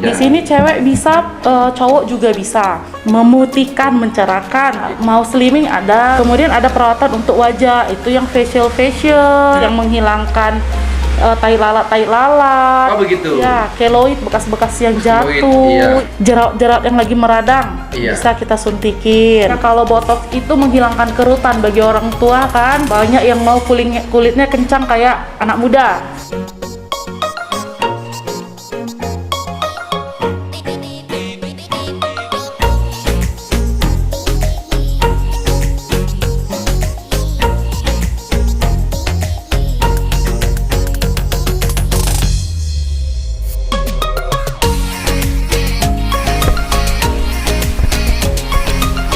Di sini cewek bisa, cowok juga bisa. Memutihkan, mencerahkan. Mau slimming ada. Kemudian ada perawatan untuk wajah. Itu yang facial yang menghilangkan tai lalat. Oh begitu. Ya, keloid, bekas-bekas yang Keloid, jatuh, iya. jerawat-jerawat yang lagi meradang, Iya. bisa kita suntikin. Nah, kalau botox itu menghilangkan kerutan bagi orang tua kan, banyak yang mau kulitnya kencang kayak anak muda.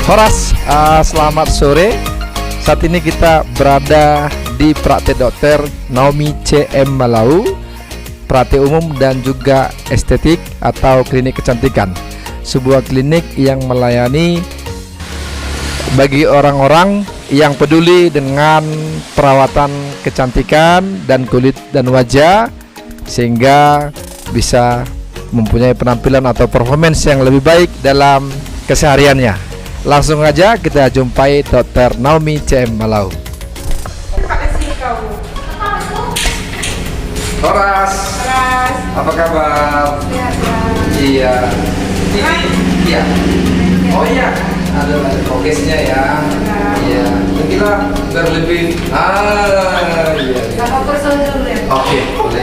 Horas, selamat sore. Saat ini kita berada di praktek Dokter Naomi CM Malau, praktek umum dan juga estetik atau klinik kecantikan. Sebuah klinik yang melayani bagi orang-orang yang peduli dengan perawatan kecantikan dan kulit dan wajah, sehingga bisa mempunyai penampilan atau performance yang lebih baik dalam kesehariannya. Langsung aja kita jumpai Dr. Naomi CM Malau. Horas, apa kabar? Iya. Ini, iya. Oh iya, ada progresnya ya. Iya. Mungkin lah biar lebih. Iya. Sama kursus dulu ya? Oke, boleh.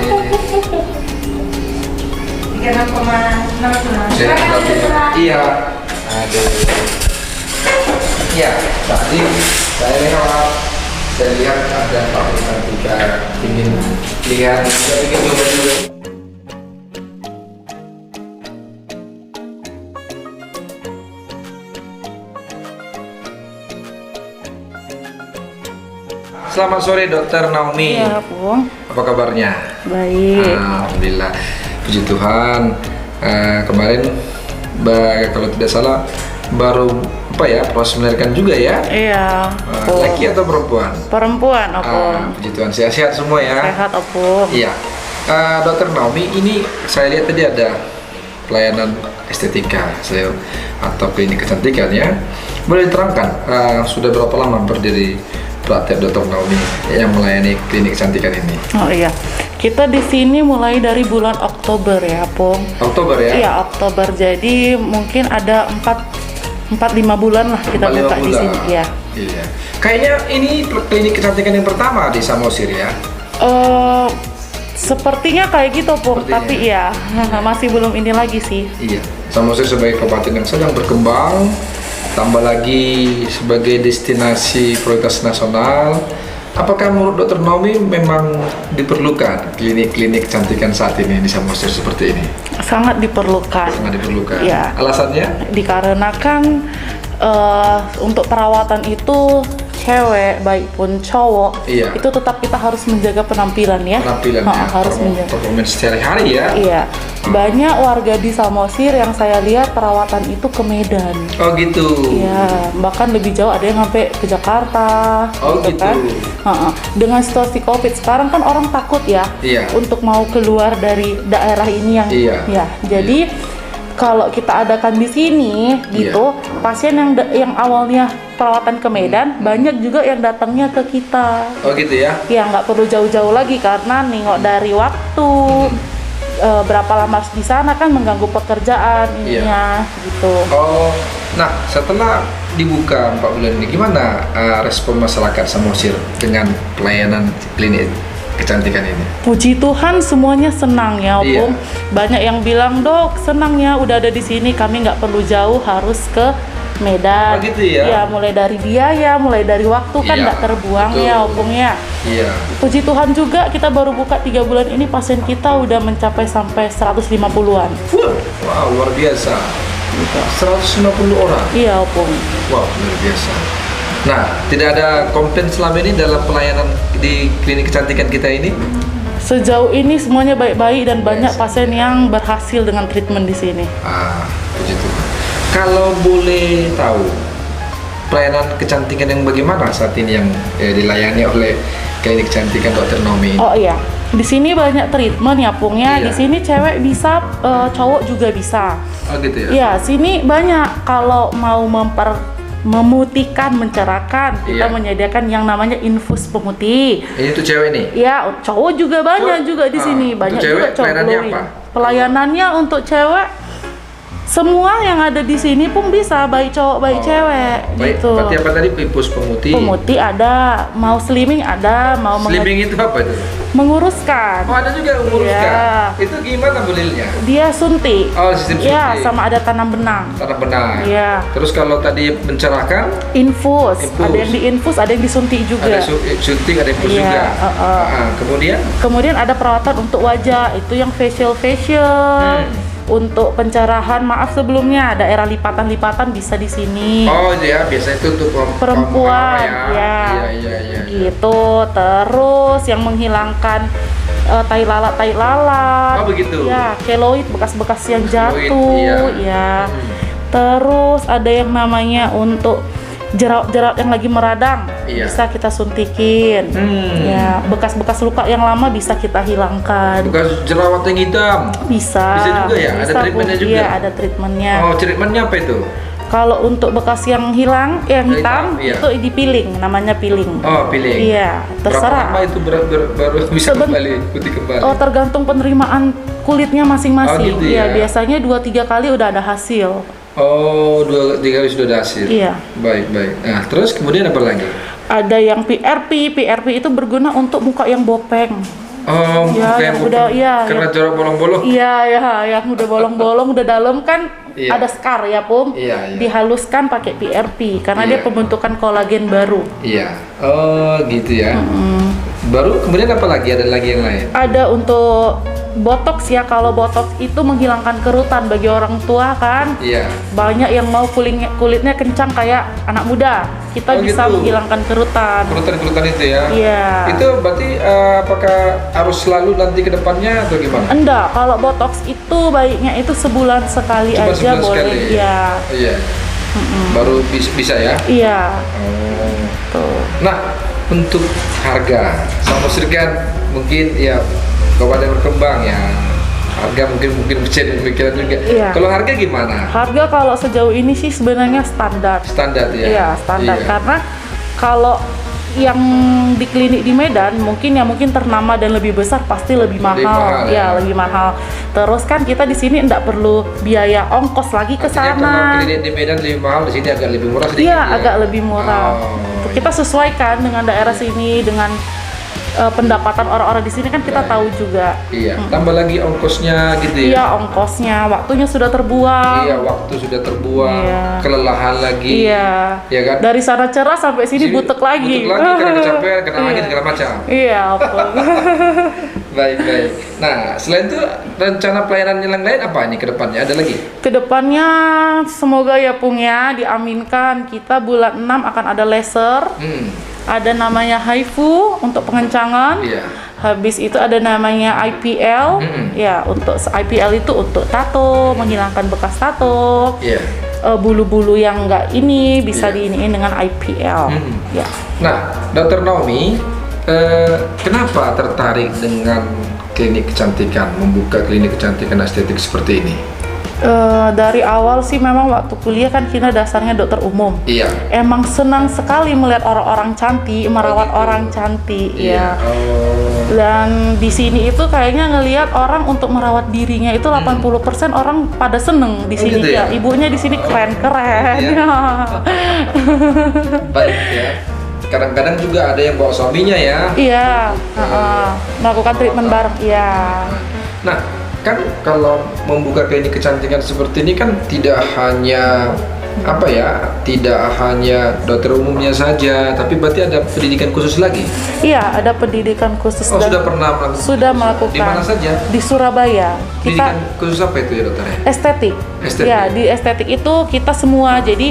36,6. Saya iya. Aduh. Iya, tadi saya lewat, saya lihat ada Pak Kecantika ingin lihat, saya ingin coba dulu. Selamat sore Dokter Naomi. Iya, Pung. Apa kabarnya? Baik. Alhamdulillah, puji Tuhan. Kemarin, kalau tidak salah, baru apa ya, proses melahirkan juga ya? Iya, Opung. Laki atau perempuan? Perempuan, Opung. Puji Tuhan, sehat-sehat semua ya. Sehat, Opung. Iya. Dokter Naomi, ini saya lihat tadi ada pelayanan estetika atau klinik kecantikan ya. Boleh diterangkan sudah berapa lama berdiri praktek Dokter Naomi yang melayani klinik kecantikan ini? Oh iya, kita di sini mulai dari bulan Oktober ya, Pung. Oktober ya? Iya, Oktober. Jadi mungkin ada 4-5 bulan lah kita 4-5 buka di bulan. sini ya. Iya. Kayaknya ini klinik kecantikan yang pertama di Samosir ya? Sepertinya kayak gitu, Pung. Sepertinya. Tapi ya masih belum ini lagi sih. Iya. Samosir sebagai kabupaten yang sedang berkembang, tambah lagi sebagai destinasi prioritas nasional. Apakah menurut Dokter Naomi memang diperlukan klinik-klinik kecantikan saat ini di Samosir seperti ini? Sangat diperlukan. Sangat diperlukan. Iya. Alasannya? Dikarenakan untuk perawatan itu cewek baik pun cowok, Iya. itu tetap kita harus menjaga penampilan ya. Penampilannya, Harus menjaga. performance sehari-hari ya? Iya. Banyak warga di Samosir yang saya lihat perawatan itu ke Medan. Oh gitu. Iya, bahkan lebih jauh, ada yang sampai ke Jakarta. Oh gitu. Kan. Dengan situasi COVID sekarang kan orang takut ya Iya. untuk mau keluar dari daerah ini yang Iya. ya. Jadi kalau kita adakan di sini gitu, pasien yang awalnya perawatan ke Medan, banyak juga yang datangnya ke kita. Oh gitu ya? Ya nggak perlu jauh-jauh lagi karena nengok dari waktu. Berapa lama di sana kan mengganggu pekerjaan ininya gitu. Oh, nah setelah dibuka 4 bulan ini, gimana respon masyarakat Samosir dengan pelayanan klinik kecantikan ini? Puji Tuhan semuanya senang ya, Iya. Om. Banyak yang bilang, "Dok, senang ya udah ada di sini, kami nggak perlu jauh harus ke Medan." Oh, gitu ya? Ya, mulai dari biaya, mulai dari waktu kan Iya, nggak terbuang betul. ya, Opung ya. Iya. Puji Tuhan juga kita baru buka 3 bulan ini, pasien kita udah mencapai sampai 150-an. Wow, luar biasa. 150 orang. Iya, Opung. Wow, luar biasa. Nah, tidak ada komplain selama ini dalam pelayanan di klinik kecantikan kita ini? Sejauh ini semuanya baik-baik dan banyak pasien yang berhasil dengan treatment di sini. Puji Tuhan. Kalau boleh tahu, pelayanan kecantikan yang bagaimana saat ini yang dilayani oleh klinik kecantikan Dokter Naomi? Oh iya, Di sini banyak treatment ya Pung ya. Iya. Di sini cewek bisa, cowok juga bisa. Oh gitu ya? Ya, sini banyak kalau mau memutihkan, mencerahkan, kita Iya. menyediakan yang namanya infus pemutih. Ini tuh cewek nih. Ya, cowok juga banyak Cowok? juga di sini. Untuk Banyak cewek juga cowok pelayanannya glowing. apa? Pelayanannya untuk cewek semua yang ada di sini pun bisa, baik cowok baik cewek Baik, gitu. berarti apa tadi infus pemutih? Pemutih ada, mau slimming ada, mau Slimming itu apa itu? menguruskan. Oh ada juga umurkan. Iya. Itu gimana bolehnya? Dia suntik. Oh sistem Ya, suntik. sama ada tanam benang. Tanah benar. Iya. Terus kalau tadi mencerahkan, Infus. Infus. Ada yang diinfus, ada yang disuntik juga. ada suntik, ada infus Iya, juga. uh-uh. Kemudian, Kemudian ada perawatan untuk wajah, itu yang facial. Untuk pencerahan, maaf sebelumnya daerah lipatan-lipatan bisa di sini. oh ya biasanya itu untuk Perempuan, kaum hawa ya. Iya. Gitu. Terus yang menghilangkan tai lalat. Oh begitu. Ya, keloid, bekas-bekas yang Keloid, jatuh, iya. ya. Terus ada yang namanya untuk jerawat-jerawat yang lagi meradang, Iya. bisa kita suntikin. Ya, bekas-bekas luka yang lama bisa kita hilangkan. Bekas jerawat yang hitam. Bisa. Bisa juga ya? Ada treatmentnya Bu. juga? Iya, ada treatmentnya. Oh treatmentnya apa itu? Kalau untuk bekas yang hilang, yang Yang hitam, hitam, iya. itu dipiling, namanya peeling. Oh peeling. Iya, Berapa terserah. lama itu baru bisa Seben- kembali putih kembali? Oh, tergantung penerimaan kulitnya masing-masing. Oh, gitu Iya, ya? biasanya 2-3 kali udah ada hasil. Oh 2-3 kali sudah ada hasil. Iya. Baik. Nah terus kemudian apa lagi? Ada yang PRP itu berguna untuk muka yang bopeng. Oh, Ya, kayak yang udah, iya, karena yang- jorok bolong-bolong. Iya, ya, yang udah bolong-bolong, udah dalam kan Iya. ada scar ya, Pung. Iya. Dihaluskan pakai PRP karena dia Iya. pembentukan kolagen baru. Iya. Oh gitu ya. Baru kemudian apa lagi? Ada lagi yang lain? Ada untuk botox ya. Kalau botox itu menghilangkan kerutan bagi orang tua kan. Iya. Banyak yang mau kulitnya kencang kayak anak muda. Kita Oh, bisa gitu. menghilangkan kerutan. Kerutan-kerutan itu ya. Iya. Itu berarti apakah harus selalu nanti ke depannya atau gimana? Enggak, kalau botox itu baiknya itu sebulan sekali Cuma aja sebulan boleh. sekali. Iya. Oh, iya. Baru bisa ya. Iya. Oh. Tuh. Nah, untuk harga sama kan mungkin ya kabupaten berkembang ya. Harga mungkin menjadi pemikiran juga. Iya. Kalau harga gimana? Harga kalau sejauh ini sih sebenarnya standar. Standar ya. Iya, standar. Iya. Karena kalau yang di klinik di Medan mungkin ternama dan lebih besar pasti lebih mahal. mahal, ya. Lebih mahal. Terus kan kita di sini enggak perlu biaya ongkos lagi ke Artinya sana. kalau klinik di Medan lebih mahal, di sini agak lebih murah sedikit. Iya, ya? agak lebih murah. Oh, Kita sesuaikan dengan daerah sini, dengan pendapatan orang-orang di sini kan kita Baik. tahu juga. Iya, tambah lagi ongkosnya gitu ya. Iya, ongkosnya, waktunya sudah terbuang. Iya, waktu sudah terbuang, Iya. kelelahan lagi. Iya. Ya kan? Dari sana cerah sampai sini butek lagi. Butek lagi karena kecapean, kena angin Iya. segala macam. Iya, apa? Baik. Nah, selain itu rencana pelayanan yang lain apa ini ke depannya? Ada lagi? Kedepannya semoga ya Pung ya, diaminkan kita bulan 6 akan ada laser. Ada namanya HIFU untuk pengencangan. Iya. Habis itu ada namanya IPL. Ya, untuk IPL itu untuk tato, menghilangkan bekas tato. Iya. Bulu-bulu yang enggak ini bisa Iya. diiniin dengan IPL. Ya. Nah, Dokter Naomi, kenapa tertarik dengan klinik kecantikan, membuka klinik kecantikan estetik seperti ini? Dari awal sih memang waktu kuliah kan kita dasarnya dokter umum. Iya. Emang senang sekali melihat orang-orang cantik, merawat gitu. orang cantik, ya. Oh. Dan di sini itu kayaknya ngelihat orang untuk merawat dirinya itu 80% orang pada seneng di Oh, sini gitu ya? Ibunya di sini keren-keren. Iya. Baik ya. Kadang-kadang juga ada yang bawa suaminya ya. Iya, melakukan treatment bareng, iya. Nah, kan kalau membuka klinik kecantikan seperti ini kan tidak hanya tidak hanya dokter umumnya saja, tapi berarti ada pendidikan khusus lagi. Iya, ada pendidikan khusus Oh, dan sudah pernah melakukan? sudah melakukan. Di mana saja? Di Surabaya. Pendidikan khusus apa itu ya dokter? Estetik. Estetik. Ya, di estetik itu kita semua. Jadi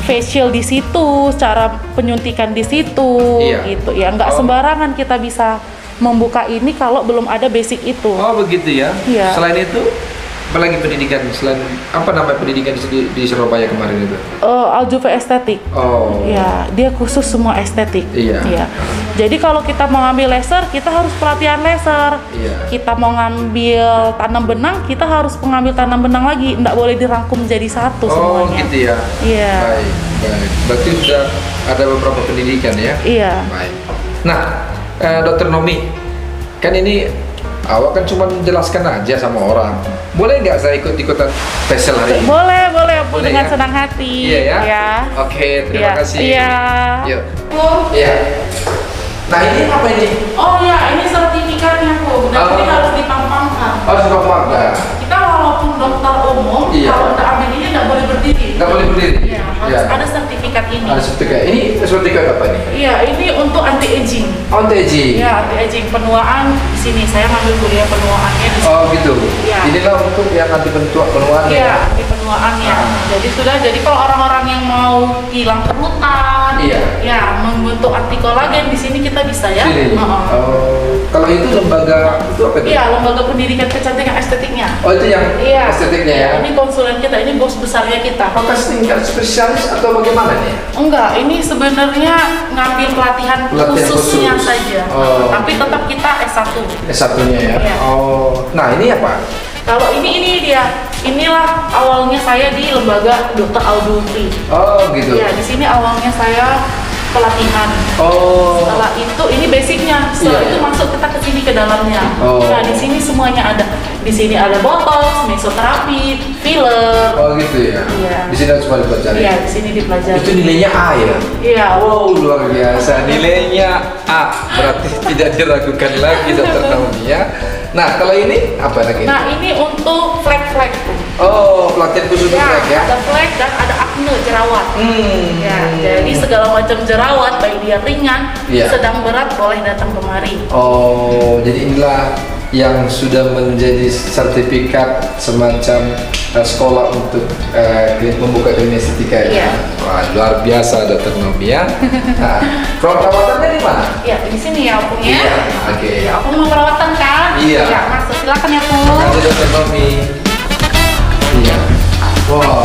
facial di situ, cara penyuntikan di situ, Iya. gitu ya. Nggak sembarangan kita bisa membuka ini kalau belum ada basic itu. Oh begitu ya. Iya. Selain itu? apalagi pendidikan selain apa namanya pendidikan di Surabaya kemarin itu? Aljuve estetik. Oh. Ya, dia khusus semua estetik. Iya. Ya. Jadi kalau kita mau ngambil laser, kita harus pelatihan laser. Iya. Kita mau ngambil tanam benang, kita harus mengambil tanam benang lagi. Nggak boleh dirangkum jadi satu Oh, semuanya. gitu ya. Iya. Baik, baik. Berarti sudah ada beberapa pendidikan ya? Iya. Baik. Nah, Dokter Nomi, kan ini awak kan cuma menjelaskan aja sama orang. Boleh nggak saya ikut-ikutan facial hari ini? Boleh, aku Boleh dengan ya? senang hati. Iya ya? Ya. Oke, terima Iya. kasih. Iya. Yuk. Iya. Nah, ini apa ini? Oh ya, ini sertifikatnya Bu. Dan Oh. ini harus dipampangkan. Oh, sudah paham. Kita walaupun dokter umum, Iya. kalau udah ambil ini nggak boleh berdiri. Nggak boleh berdiri? Iya, harus Iya. ada sertifikat ini. Ada sertifikat. Ini sertifikat apa ini? Iya, ini untuk anti aging. OTG. Ya, anti aging penuaan di sini. Saya ngambil kuliah penuaannya di sini. Oh, gitu. Iya. Inilah untuk yang anti bentuk penuaan. Iya, anti penuaannya. Jadi kalau orang-orang yang mau hilang kerutan, Iya. ya membentuk anti kolagen di sini kita bisa ya. Sini. Oh, kalau itu lembaga itu apa itu? Iya, lembaga pendidikan kecantikan estetiknya. Oh, itu yang Iya. estetiknya ya. Ini konsulen kita, ini bos besarnya kita. Apakah tingkat spesialis atau bagaimana nih? Enggak, ini sebenarnya ngambil pelatihan Pelatihan khususnya khusus. saja. Oh. Tapi tetap kita S1. S1-nya ya. Iya. Oh, nah ini apa? Kalau ini dia. Inilah awalnya saya di lembaga Dr. Aldulfi. Oh, gitu. Ya, di sini awalnya saya pelatihan. Oh. Setelah itu ini basicnya. Setelah Iya, itu iya. masuk kita ke sini ke dalamnya. Oh. Nah, di sini semuanya ada. Di sini ada botox, mesoterapi, filler. Oh, gitu ya. Iya. Di sini harus pada dipelajari. Iya, di sini dipelajari. Itu nilainya A ya. Iya. Wow, luar biasa. Nilainya A. Berarti tidak diragukan lagi Dokter Naomi ya. Nah, kalau ini apa lagi? Nah, ini untuk flek-flek. Oh, pelatihan khusus Ya, flek ya. ada flek dan ada acne jerawat. Ya, Hmm. jadi segala macam jerawat, baik dia ringan, Iya. sedang berat boleh datang kemari. Oh, jadi inilah yang sudah menjadi sertifikat semacam sekolah untuk membuka klinik estetika ya. Iya. Wah, luar biasa Dokter Nomi ya. Nah, perawatannya di mana? Ya, di sini ya Opung ya. Iya, oke. Ya, Opung mau perawatan kan? Iya. Ya, Mas, silakan ya, Terima Opung. kasih Dokter Nomi. Iya. Wow.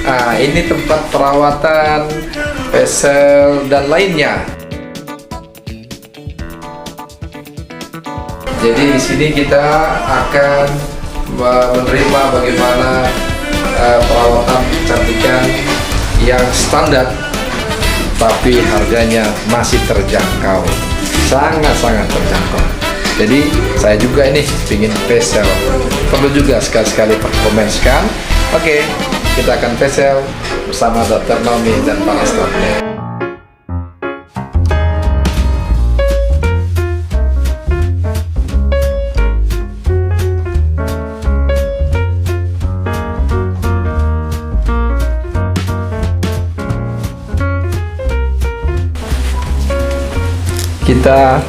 Nah, ini tempat perawatan facial dan lainnya. Jadi di sini kita akan menerima bagaimana perawatan kecantikan yang standar, tapi harganya masih terjangkau, sangat-sangat terjangkau. Jadi saya juga ini ingin facial, perlu juga sekali-sekali performance-kan. Oke, kita akan facial bersama Dokter Nomi dan para stafnya. Kita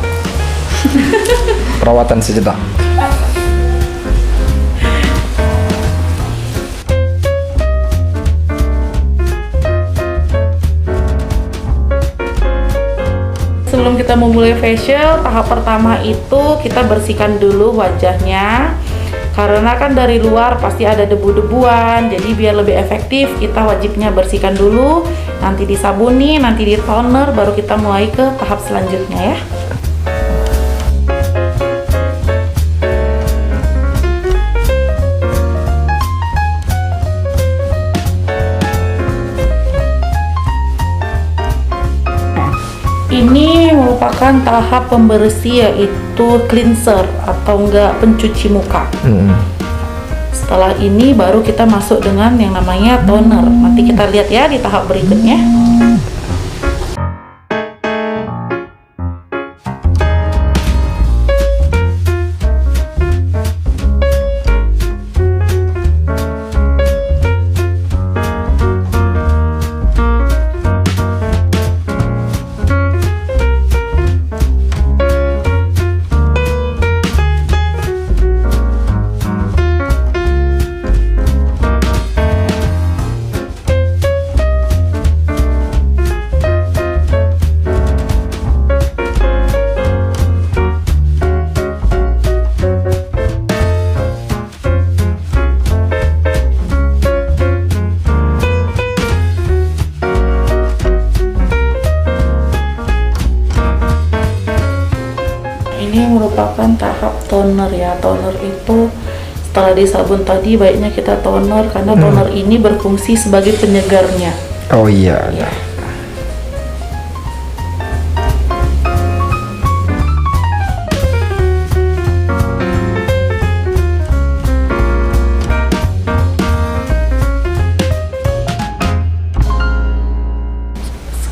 perawatan sejenak. Sebelum kita memulai facial, tahap pertama itu kita bersihkan dulu wajahnya. Karena kan dari luar pasti ada debu-debuan, jadi biar lebih efektif kita wajibnya bersihkan dulu, nanti disabuni, nanti di toner, baru kita mulai ke tahap selanjutnya ya. Ini merupakan tahap pembersih, yaitu cleanser atau enggak pencuci muka. Setelah ini baru kita masuk dengan yang namanya toner. Nanti kita lihat ya di tahap berikutnya. ini merupakan tahap toner ya. Toner itu setelah disabun tadi baiknya kita toner karena toner ini berfungsi sebagai penyegarnya. Oh iya. Ya.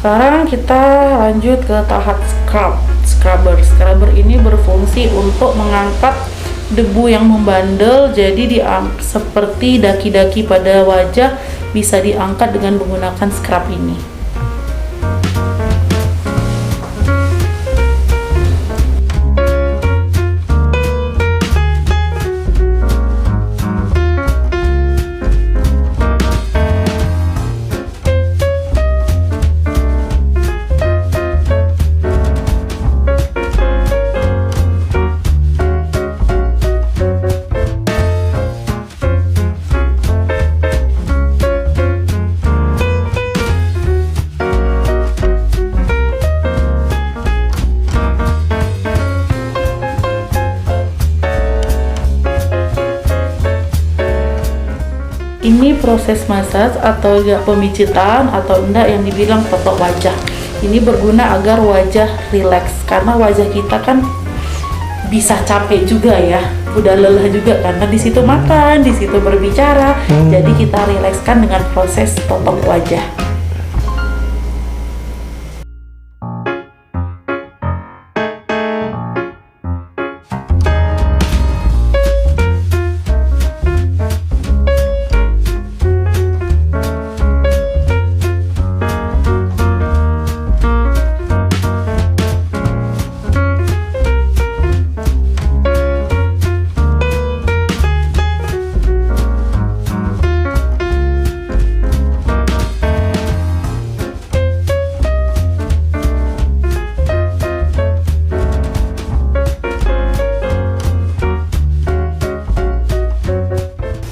Sekarang kita lanjut ke tahap scrubber. Scrubber ini berfungsi untuk mengangkat debu yang membandel, jadi seperti daki-daki pada wajah bisa diangkat dengan menggunakan scrub ini. Ini proses massage atau ya pemijitan atau enggak yang dibilang totok wajah. Ini berguna agar wajah rileks karena wajah kita kan bisa capek juga ya, udah lelah juga karena di situ makan, di situ berbicara. Jadi kita rilekskan dengan proses totok wajah.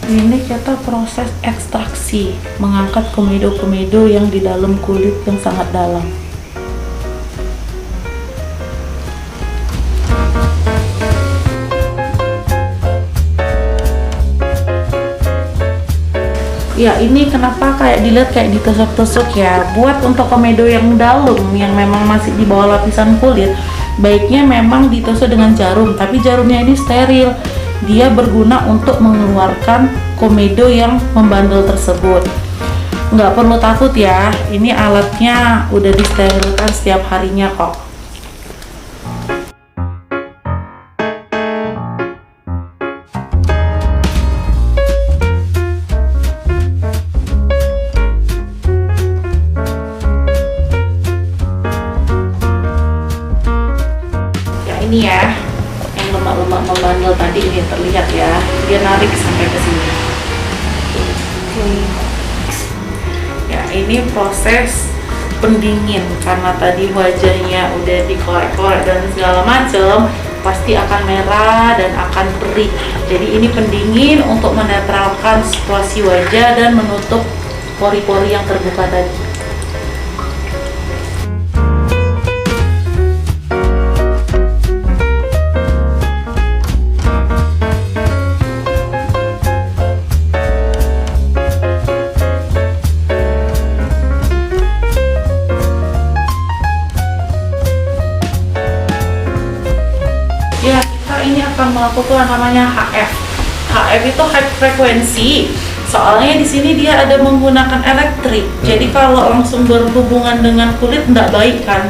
Ini kita proses ekstraksi, mengangkat komedo-komedo yang di dalam kulit yang sangat dalam. Ya, ini kenapa kayak dilihat kayak ditusuk-tusuk ya. Buat untuk komedo yang dalam, yang memang masih di bawah lapisan kulit, baiknya memang ditusuk dengan jarum, tapi jarumnya ini steril. Dia berguna untuk mengeluarkan komedo yang membandel tersebut. Nggak perlu takut ya, ini alatnya udah disterilkan setiap harinya kok. Ya ini ya, lemak-lemak membandel tadi ini terlihat ya, dia narik sampai ke sini. Ya, ini proses pendingin karena tadi wajahnya udah dikorek-korek dan segala macam, pasti akan merah dan akan perih. Jadi ini pendingin untuk menetralkan situasi wajah dan menutup pori-pori yang terbuka tadi. Ya, kita ini akan melakukan namanya HF. HF itu high frequency. Soalnya di sini dia ada menggunakan elektrik. Jadi kalau langsung berhubungan dengan kulit tidak baik kan.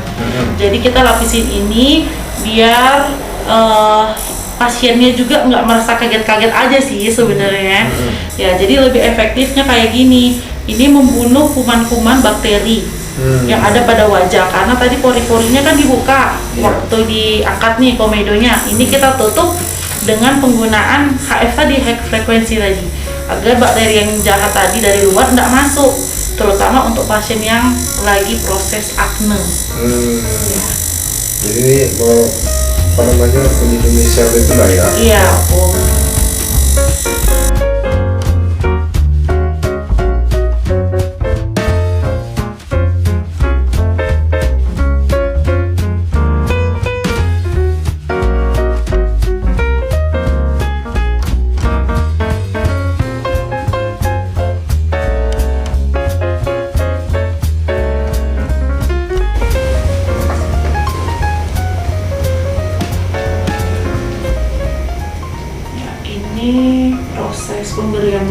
Jadi kita lapisin ini biar pasiennya juga nggak merasa kaget-kaget aja sih sebenarnya. Ya, jadi lebih efektifnya kayak gini. Ini membunuh kuman-kuman bakteri yang ada pada wajah, karena tadi pori-porinya kan dibuka waktu diangkat nih komedonya. Ini kita tutup dengan penggunaan HF tadi, high frequency tadi, agar bakteri yang jahat tadi dari luar tidak masuk, terutama untuk pasien yang lagi proses akne. Jadi ini mau apa namanya, melindungi sel itu lah ya? Iya,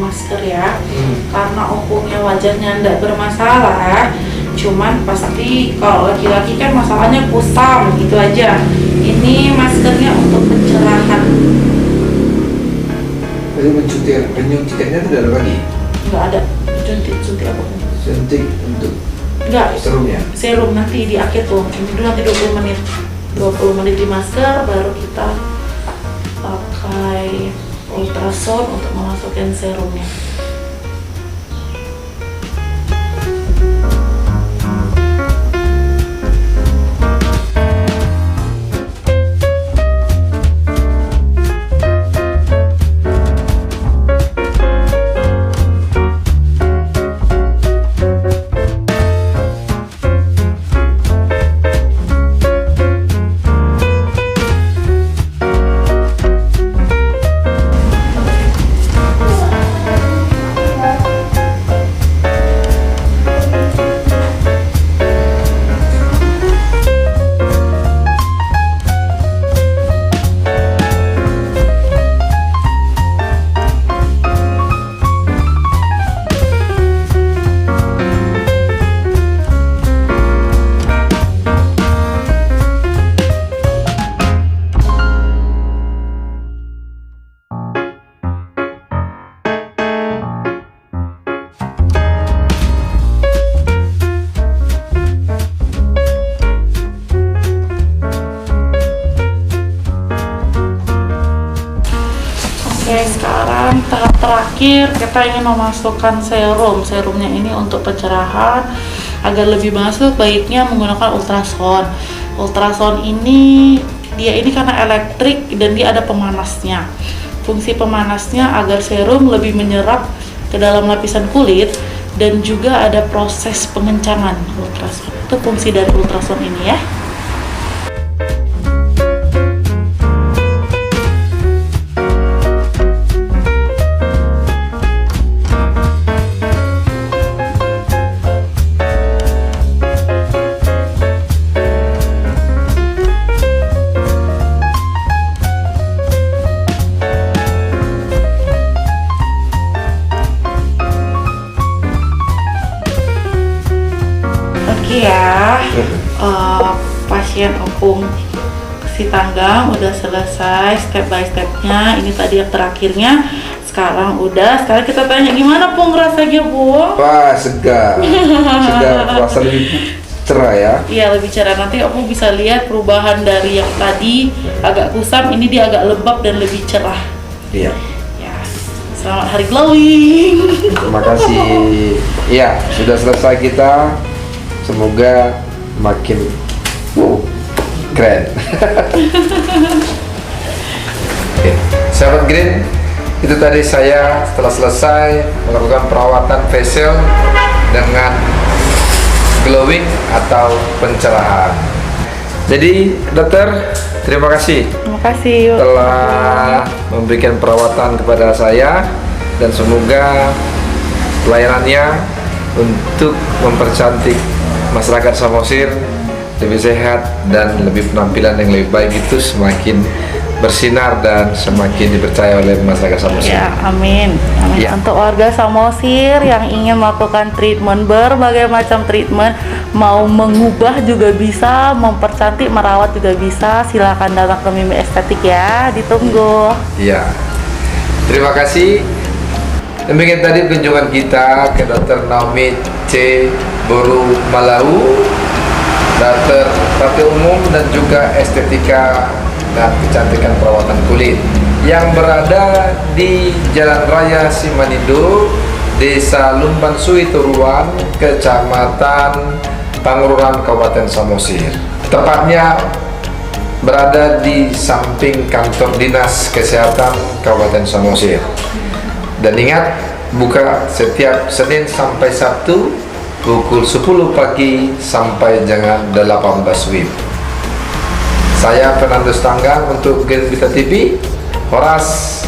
masker ya, karena opungnya wajahnya ndak bermasalah. Cuman pasti kalau laki-laki kan masalahnya kusam gitu aja. Ini maskernya untuk pencerahan. Jadi penyuntikannya tidak ada lagi? Nggak ada suntik apa? Suntik untuk Enggak, serumnya? serum nanti di akhir tuh. Ini dulu nanti 20 menit. 20 menit di masker, baru kita pakai ultrasound untuk memasukkan serumnya. Oke, sekarang tahap terakhir kita ingin memasukkan serum. Serumnya ini untuk pencerahan. Agar lebih masuk, baiknya menggunakan ultrasound. Ultrasound ini karena elektrik dan dia ada pemanasnya. Fungsi pemanasnya agar serum lebih menyerap ke dalam lapisan kulit, dan juga ada proses pengencangan ultrasound. Itu fungsi dari ultrasound ini ya. Oke ya, pasien opung si tanggang udah selesai step by stepnya. Ini tadi yang terakhirnya. Sekarang kita tanya gimana Pung rasanya, Bu? Wah, segar, rasa lebih cerah ya. Iya, lebih cerah. Nanti opung bisa lihat perubahan dari yang tadi agak kusam, ini dia agak lembab dan lebih cerah. Iya. Ya, selamat hari glowing. Terima kasih. Iya, sudah selesai kita. Semoga makin keren. Oke, sahabat Green, itu tadi saya setelah selesai melakukan perawatan facial dengan glowing atau pencerahan. Jadi dokter, terima kasih. Terima kasih Telah memberikan perawatan kepada saya, dan semoga pelayanannya untuk mempercantik masyarakat Samosir lebih sehat dan lebih penampilan yang lebih baik itu semakin bersinar dan semakin dipercaya oleh masyarakat Samosir. Ya, amin. Ya. Untuk warga Samosir yang ingin melakukan treatment, berbagai macam treatment, mau mengubah juga bisa, mempercantik, merawat juga bisa, silakan datang ke Mimi Estetik ya, ditunggu. Iya. Terima kasih. Demikian tadi kunjungan kita ke Dr. Naomi C. Boru Malau, dokter terapi umum dan juga estetika dan kecantikan perawatan kulit yang berada di Jalan Raya Simanindo, Desa Lumban Sui Turuan, Kecamatan Pangururan, Kabupaten Samosir. Tepatnya berada di samping kantor Dinas Kesehatan Kabupaten Samosir. Dan ingat, buka setiap Senin sampai Sabtu pukul 10 pagi sampai jam 18 WIB. Saya Fernando Stanggang untuk Green Vita TV. Horas.